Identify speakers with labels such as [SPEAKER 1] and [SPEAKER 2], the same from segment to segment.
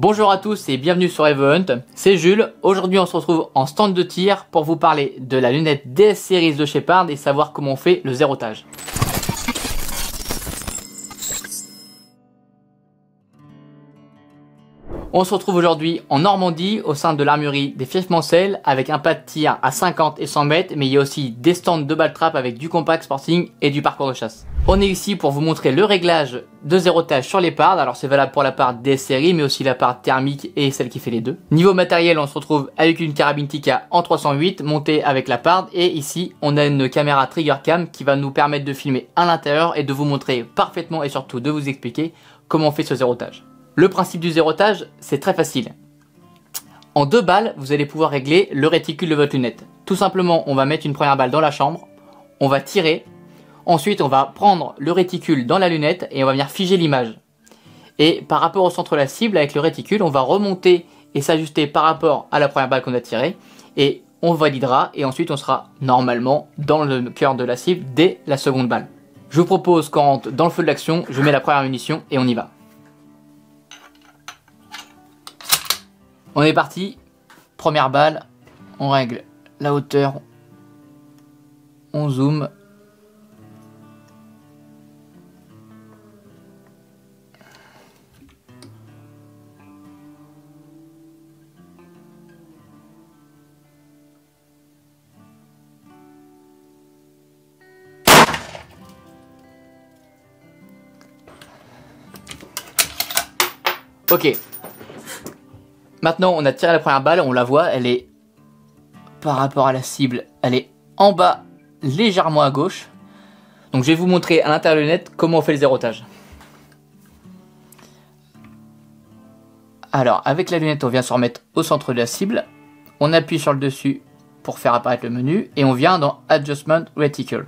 [SPEAKER 1] Bonjour à tous et bienvenue sur EvoHunt, c'est Jules. Aujourd'hui on se retrouve en stand de tir pour vous parler de la lunette DS Series de Shepard et savoir comment on fait le zérotage. On se retrouve aujourd'hui en Normandie au sein de l'armurerie des Fiefs Mancel avec un pas de tir à 50 et 100 mètres, mais il y a aussi des stands de balle trap avec du compact sporting et du parcours de chasse. On est ici pour vous montrer le réglage de zérotage sur les pards. Alors c'est valable pour la part DS série mais aussi la part thermique et celle qui fait les deux. Niveau matériel, on se retrouve avec une carabine Tikka en 308 montée avec la part, et ici on a une caméra trigger cam qui va nous permettre de filmer à l'intérieur et de vous montrer parfaitement et surtout de vous expliquer comment on fait ce zérotage. Le principe du zérotage, c'est très facile. En 2 balles, vous allez pouvoir régler le réticule de votre lunette. Tout simplement, on va mettre une première balle dans la chambre, on va tirer, ensuite on va prendre le réticule dans la lunette et on va venir figer l'image. Et par rapport au centre de la cible, avec le réticule, on va remonter et s'ajuster par rapport à la première balle qu'on a tirée, et on validera, et ensuite on sera normalement dans le cœur de la cible dès la seconde balle. Je vous propose qu'on rentre dans le feu de l'action, je mets la première munition et on y va. On est parti, première balle, on règle la hauteur, on zoome. Ok. Maintenant, on a tiré la première balle, on la voit, elle est par rapport à la cible, elle est en bas, légèrement à gauche. Donc je vais vous montrer à l'intérieur de la lunette comment on fait le zérotage. Alors, avec la lunette, on vient se remettre au centre de la cible. On appuie sur le dessus pour faire apparaître le menu et on vient dans Adjustment Reticule.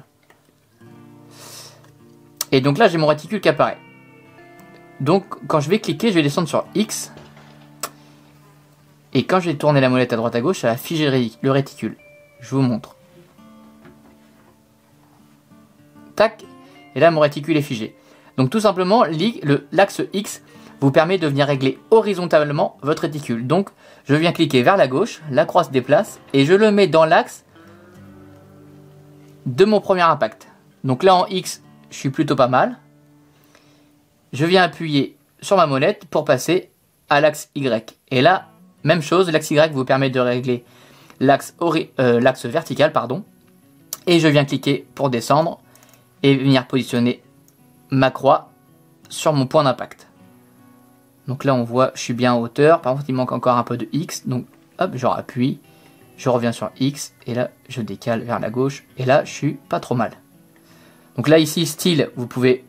[SPEAKER 1] Et donc là, j'ai mon réticule qui apparaît. Donc, quand je vais cliquer, je vais descendre sur X. Et quand je vais tourner la molette à droite à gauche, ça va figer le réticule. Je vous montre. Tac. Et là, mon réticule est figé. Donc tout simplement, l'axe X vous permet de venir régler horizontalement votre réticule. Donc, je viens cliquer vers la gauche, la croix se déplace, et je le mets dans l'axe de mon premier impact. Donc là, en X, je suis plutôt pas mal. Je viens appuyer sur ma molette pour passer à l'axe Y. Et là, même chose, l'axe Y vous permet de régler l'axe vertical, pardon. Et je viens cliquer pour descendre et venir positionner ma croix sur mon point d'impact. Donc là on voit, je suis bien en hauteur. Par contre il manque encore un peu de X. Donc hop, je rappuie, je reviens sur X et là je décale vers la gauche. Et là je suis pas trop mal. Donc là ici style, vous pouvez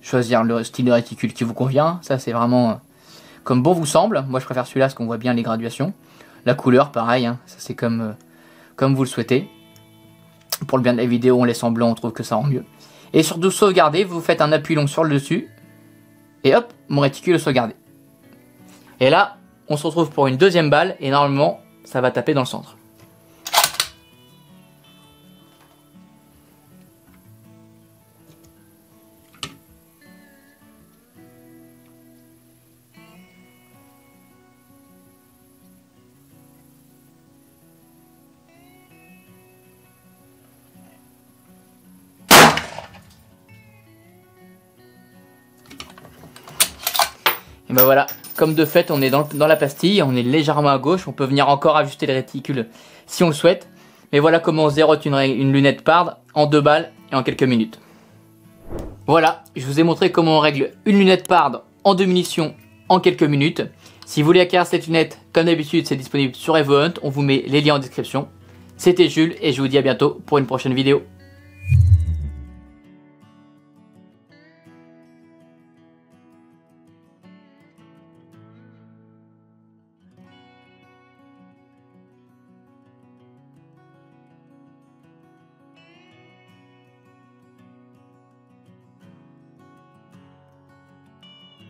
[SPEAKER 1] choisir le style de réticule qui vous convient. Ça c'est vraiment comme bon vous semble. Moi je préfère celui-là parce qu'on voit bien les graduations. La couleur pareil, hein. Ça c'est comme vous le souhaitez. Pour le bien de la vidéo on laisse en blanc, on trouve que ça rend mieux. Et surtout sauvegarder, vous faites un appui long sur le dessus. Et hop, mon réticule est sauvegardé. Et là on se retrouve pour une deuxième balle et normalement ça va taper dans le centre. Et ben voilà, comme de fait on est dans la pastille, on est légèrement à gauche, on peut venir encore ajuster le réticule si on le souhaite. Mais voilà comment on zérote une lunette pard en 2 balles et en quelques minutes. Voilà, je vous ai montré comment on règle une lunette pard en 2 munitions en quelques minutes. Si vous voulez acquérir cette lunette, comme d'habitude c'est disponible sur EvoHunt, on vous met les liens en description. C'était Jules et je vous dis à bientôt pour une prochaine vidéo.